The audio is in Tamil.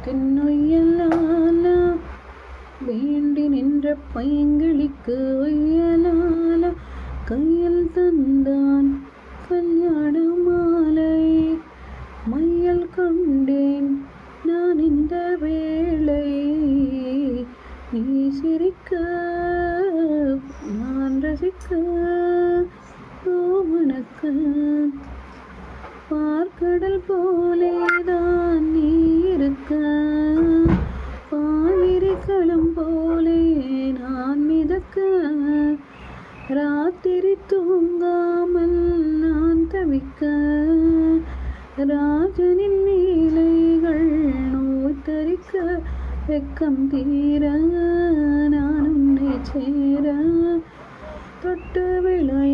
தென்னொய்யலால வேண்டி நின்ற பையங்கிளிக்கு ஒய்யலால கையில் தந்தான் கல்யாண மாலை. மையல் கொண்டேன் நான் இந்த வேளை, நீ சிரிக்க நான் ரசிக்க மணக்க. பார்க்கடல் போலேதான் நீ இருக்க, பாவிரிகளும் போலே நான் மிதக்க. ராத்திரி தூங்காமல் நான் தவிக்க, ராஜனின் நீலைகள் நோய் தரிக்க. வெக்கம் தீர நான் உன்னை சேர, தொட்டு விளைய